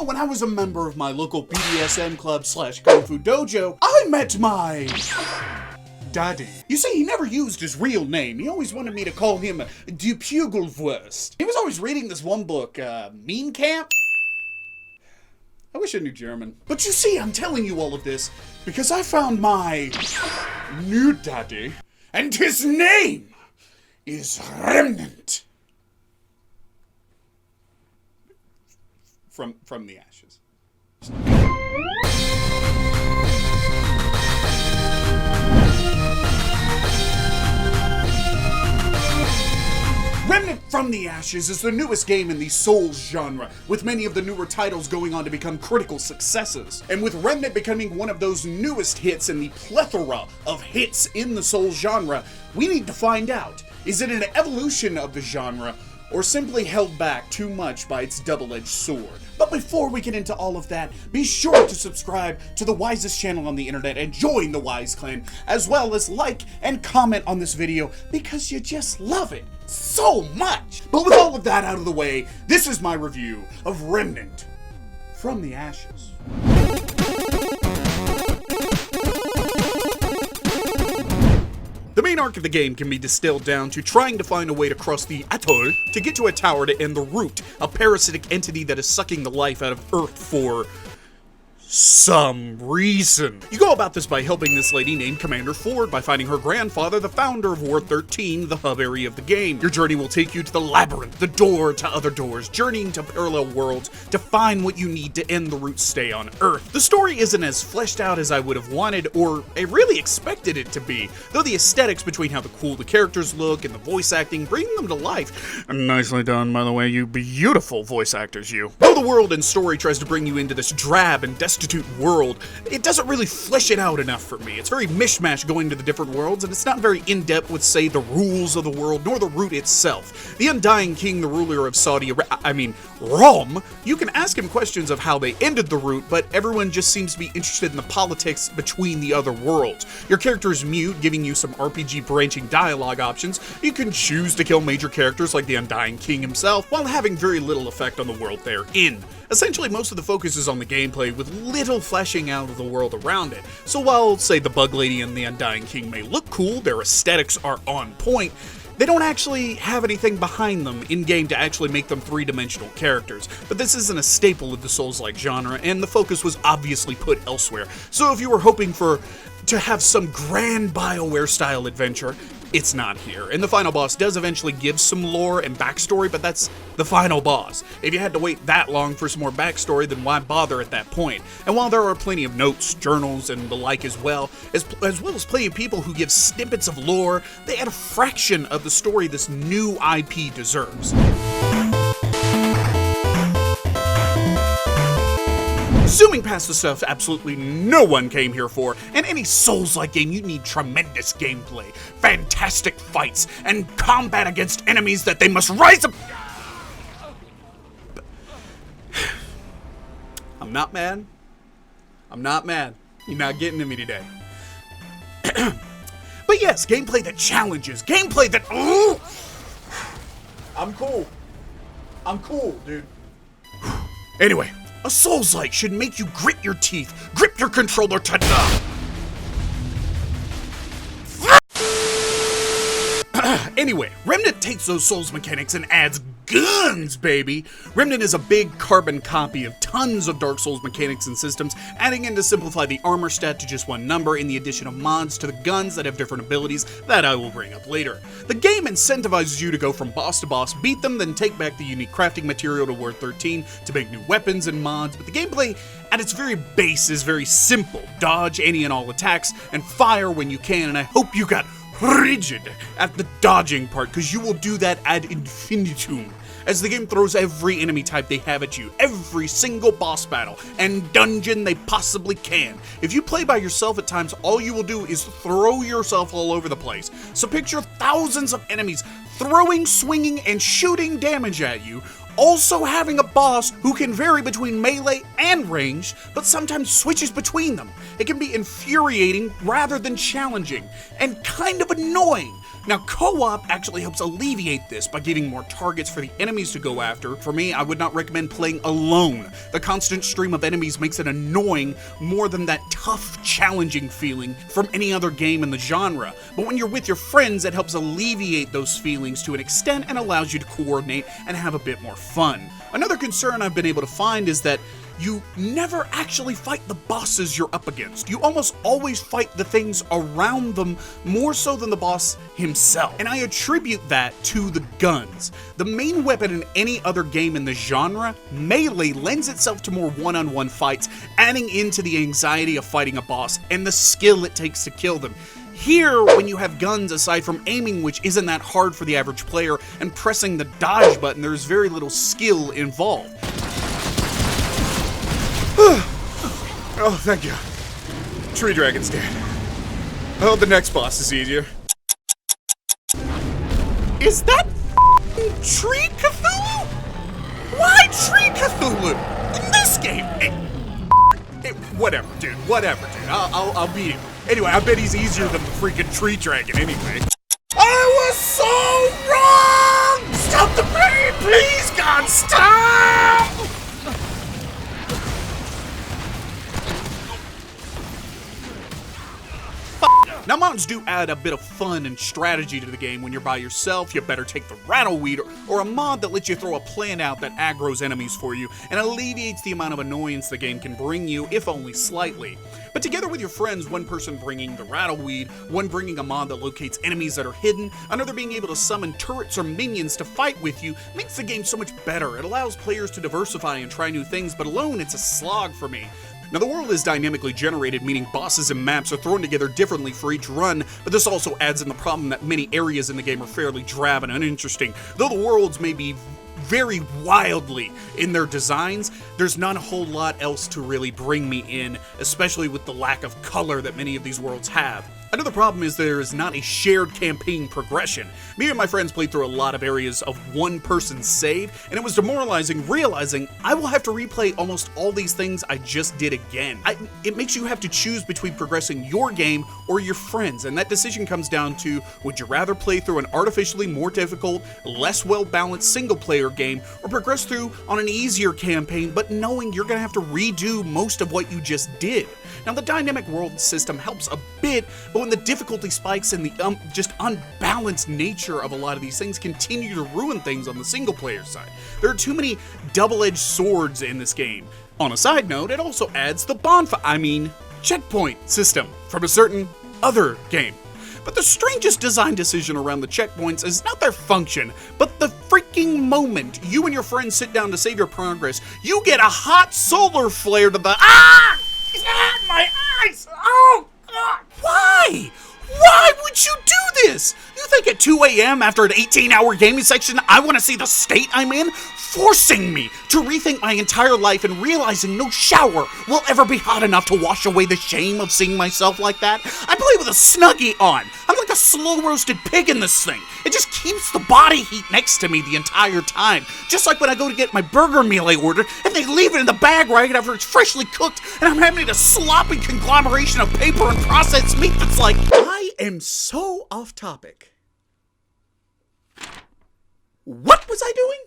know, when I was a member of my local BDSM club slash Kung Fu dojo, I met my daddy. You see, he never used his real name. He always wanted me to call him Die Pugelwurst. He was always reading this one book, Mean Camp? I wish I knew German. But you see, I'm telling you all of this because I found my new daddy, and his name is Remnant. From the ashes. Remnant from the Ashes is the newest game in the Souls genre, with many of the newer titles going on to become critical successes. And with Remnant becoming one of those newest hits in the plethora of hits in the Souls genre, we need to find out, is it an evolution of the genre, or simply held back too much by its double-edged sword? But before we get into all of that, be sure to subscribe to the wisest channel on the internet and join the Wise Clan, as well as like and comment on this video because you just love it so much. But with all of that out of the way, this is my review of Remnant from the Ashes. The main arc of the game can be distilled down to trying to find a way to cross the atoll to get to a tower to end the Root, a parasitic entity that is sucking the life out of Earth for some reason. You go about this by helping this lady named Commander Ford by finding her grandfather, the founder of War 13, the hub area of the game. Your journey will take you to the labyrinth, the door to other doors, journeying to parallel worlds to find what you need to end the Root's stay on Earth. The story isn't as fleshed out as I would have wanted or I really expected it to be, though the aesthetics between how cool the characters look and the voice acting bring them to life. Nicely done, by the way, you beautiful voice actors, you. Though the world and story tries to bring you into this drab and destitute world, it doesn't really flesh it out enough for me. It's very mishmash going to the different worlds, and it's not very in-depth with, say, the rules of the world, nor the Root itself. The Undying King, the ruler of Rom, you can ask him questions of how they ended the Root, but everyone just seems to be interested in the politics between the other worlds. Your character is mute, giving you some RPG branching dialogue options. You can choose to kill major characters like the Undying King himself, while having very little effect on the world they're in. Essentially, most of the focus is on the gameplay, with little fleshing out of the world around it. So while, say, the Bug Lady and the Undying King may look cool, their aesthetics are on point, they don't actually have anything behind them in-game to actually make them three-dimensional characters. But this isn't a staple of the Souls-like genre, and the focus was obviously put elsewhere. So if you were hoping to have some grand BioWare-style adventure, it's not here. And the final boss does eventually give some lore and backstory, but that's the final boss. If you had to wait that long for some more backstory, then why bother at that point? And while there are plenty of notes, journals, and the like as well as plenty of people who give snippets of lore, they add a fraction of the story this new IP deserves. Zooming past the stuff absolutely no one came here for, in any Souls-like game you need tremendous gameplay, fantastic fights, and combat against enemies that they must rise up. I'm not mad. I'm not mad. You're not getting to me today. But yes, gameplay that challenges, gameplay that... Ooh! I'm cool. I'm cool, dude. Anyway. A Souls-like should make you grit your teeth, grip your controller to Anyway, Remnant takes those Souls mechanics and adds guns, baby! Remnant is a big carbon copy of tons of Dark Souls mechanics and systems, adding in to simplify the armor stat to just one number in the addition of mods to the guns that have different abilities that I will bring up later. The game incentivizes you to go from boss to boss, beat them, then take back the unique crafting material to War 13 to make new weapons and mods, but the gameplay at its very base is very simple. Dodge any and all attacks, and fire when you can, and I hope you got rigid at the dodging part, because you will do that ad infinitum, as the game throws every enemy type they have at you, every single boss battle and dungeon they possibly can. If you play by yourself at times, all you will do is throw yourself all over the place. So picture thousands of enemies throwing, swinging, and shooting damage at you, also having a boss who can vary between melee and ranged, but sometimes switches between them. It can be infuriating rather than challenging, and kind of annoying. Now, co-op actually helps alleviate this by giving more targets for the enemies to go after. For me, I would not recommend playing alone. The constant stream of enemies makes it annoying more than that tough, challenging feeling from any other game in the genre. But when you're with your friends, it helps alleviate those feelings to an extent and allows you to coordinate and have a bit more fun. Another concern I've been able to find is that you never actually fight the bosses you're up against. You almost always fight the things around them more so than the boss himself. And I attribute that to the guns. The main weapon in any other game in the genre, melee, lends itself to more one-on-one fights, adding into the anxiety of fighting a boss and the skill it takes to kill them. Here, when you have guns, aside from aiming, which isn't that hard for the average player, and pressing the dodge button, there's very little skill involved. Oh, thank you. Tree Dragon's dead. Oh, the next boss is easier. Is that Tree Cthulhu? Why Tree Cthulhu? In this game? Whatever, dude. Whatever, dude. I'll beat him. Anyway, I bet he's easier than the freaking Tree Dragon anyway. I was so wrong! Stop the pain! Please, God, stop! Now, mountains do add a bit of fun and strategy to the game. When you're by yourself, you better take the Rattleweed or a mod that lets you throw a plant out that aggroes enemies for you and alleviates the amount of annoyance the game can bring you, if only slightly. But together with your friends, one person bringing the Rattleweed, one bringing a mod that locates enemies that are hidden, another being able to summon turrets or minions to fight with you, makes the game so much better. It allows players to diversify and try new things, but alone it's a slog for me. Now, the world is dynamically generated, meaning bosses and maps are thrown together differently for each run, but this also adds in the problem that many areas in the game are fairly drab and uninteresting. Though the worlds may be very wildly in their designs, there's not a whole lot else to really bring me in, especially with the lack of color that many of these worlds have. Another problem is there is not a shared campaign progression. Me and my friends played through a lot of areas of one person's save, and it was demoralizing realizing I will have to replay almost all these things I just did again. It makes you have to choose between progressing your game or your friends, and that decision comes down to, would you rather play through an artificially more difficult, less well-balanced single-player game, or progress through on an easier campaign, but knowing you're going to have to redo most of what you just did? Now, the dynamic world system helps a bit, but when the difficulty spikes and the just unbalanced nature of a lot of these things continue to ruin things on the single-player side. There are too many double-edged swords in this game. On a side note, it also adds the checkpoint system from a certain other game. But the strangest design decision around the checkpoints is not their function, but the freaking moment you and your friends sit down to save your progress, you get a hot solar flare to the my eyes! Oh, God! Why? Why would you do this? You think at 2 a.m. after an 18-hour gaming section, I want to see the state I'm in? Forcing me to rethink my entire life and realizing no shower will ever be hot enough to wash away the shame of seeing myself like that. I play with a Snuggie on. I'm like a slow-roasted pig in this thing. It just keeps the body heat next to me the entire time. Just like when I go to get my burger meal I ordered, and they leave it in the bag right after it's freshly cooked, and I'm having a sloppy conglomeration of paper and processed meat that's like, I am so off topic. What was I doing?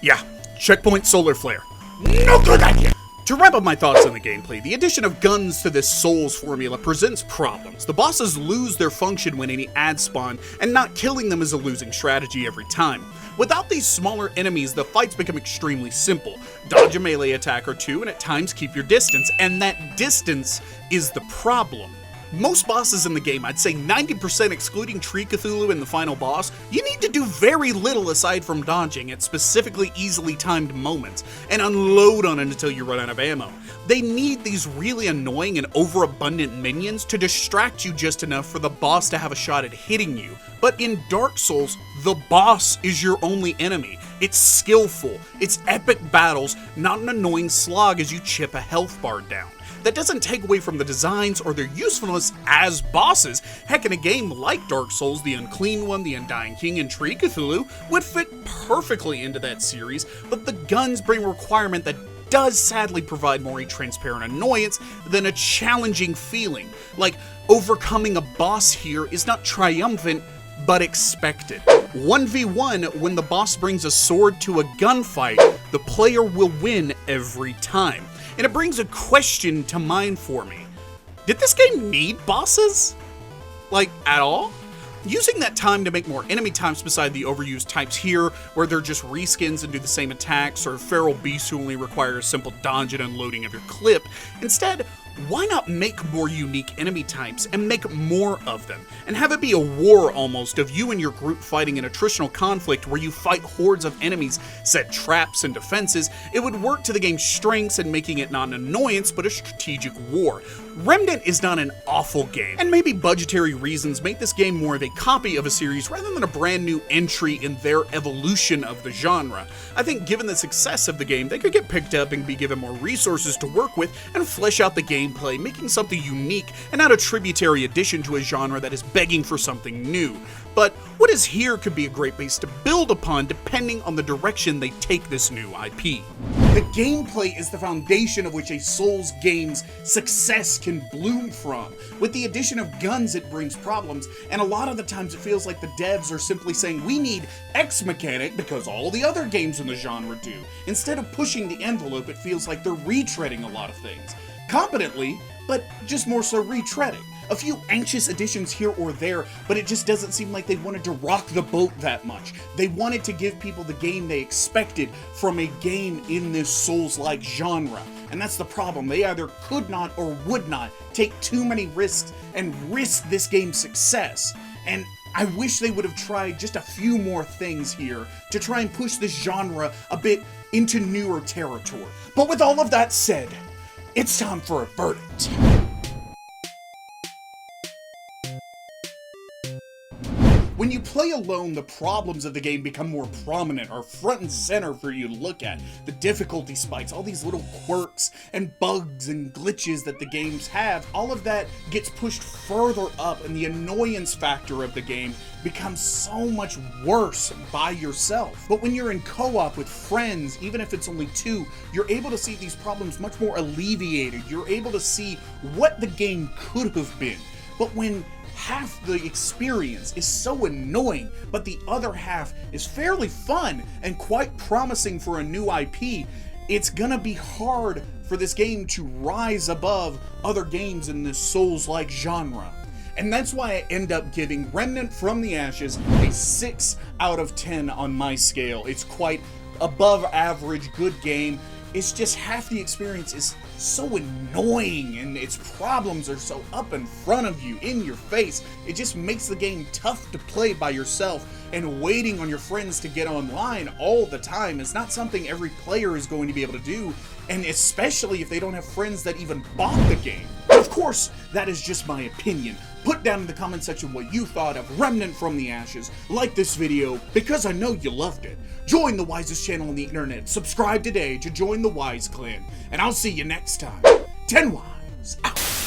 Yeah, checkpoint solar flare. No good idea! To wrap up my thoughts on the gameplay, the addition of guns to this Souls formula presents problems. The bosses lose their function when any ads spawn, and not killing them is a losing strategy every time. Without these smaller enemies, the fights become extremely simple. Dodge a melee attack or two, and at times keep your distance, and that distance is the problem. Most bosses in the game, I'd say 90% excluding Tree Cthulhu and the final boss, you need to do very little aside from dodging at specifically easily timed moments, and unload on it until you run out of ammo. They need these really annoying and overabundant minions to distract you just enough for the boss to have a shot at hitting you. But in Dark Souls, the boss is your only enemy. It's skillful, it's epic battles, not an annoying slog as you chip a health bar down. That doesn't take away from the designs or their usefulness as bosses. Heck, in a game like Dark Souls, the Unclean One, the Undying King, and Tree Cthulhu would fit perfectly into that series, but the guns bring a requirement that does sadly provide more a transparent annoyance than a challenging feeling. Like, overcoming a boss here is not triumphant, but expected. 1v1, when the boss brings a sword to a gunfight, the player will win every time. And it brings a question to mind for me. Did this game need bosses? Like, at all? Using that time to make more enemy types beside the overused types here, where they're just reskins and do the same attacks, or feral beasts who only require a simple dodge and unloading of your clip. Instead, why not make more unique enemy types and make more of them? And have it be a war almost of you and your group fighting an attritional conflict where you fight hordes of enemies, set traps and defenses. It would work to the game's strengths and making it not an annoyance but a strategic war. Remnant is not an awful game, and maybe budgetary reasons make this game more of a copy of a series rather than a brand new entry in their evolution of the genre. I think given the success of the game, they could get picked up and be given more resources to work with and flesh out the gameplay, making something unique and not a tributary addition to a genre that is begging for something new. But what is here could be a great base to build upon depending on the direction they take this new IP. The gameplay is the foundation of which a Souls game's success can bloom from. With the addition of guns, it brings problems, and a lot of the times it feels like the devs are simply saying, we need X mechanic because all the other games in the genre do. Instead of pushing the envelope, it feels like they're retreading a lot of things. Competently, but just more so retreading. A few anxious additions here or there, but it just doesn't seem like they wanted to rock the boat that much. They wanted to give people the game they expected from a game in this Souls-like genre. And that's the problem. They either could not or would not take too many risks and risk this game's success. And I wish they would have tried just a few more things here to try and push this genre a bit into newer territory. But with all of that said, it's time for a verdict. When you play alone, the problems of the game become more prominent or front and center for you to look at. The difficulty spikes, all these little quirks and bugs and glitches that the games have, all of that gets pushed further up, and the annoyance factor of the game becomes so much worse by yourself. But when you're in co-op with friends, even if it's only two, you're able to see these problems much more alleviated. You're able to see what the game could have been. But when half the experience is so annoying, but the other half is fairly fun and quite promising for a new IP, it's gonna be hard for this game to rise above other games in this Souls-like genre. And that's why I end up giving Remnant from the Ashes a 6 out of 10 on my scale. It's quite above average, good game. It's just half the experience is so annoying and its problems are so up in front of you, in your face. It just makes the game tough to play by yourself, and waiting on your friends to get online all the time is not something every player is going to be able to do, and especially if they don't have friends that even bought the game. But of course, that is just my opinion. Put down in the comment section what you thought of Remnant from the Ashes. Like this video because I know you loved it. Join the wisest channel on the internet. Subscribe today to join the Wise Clan. And I'll see you next time. 10 Wise out.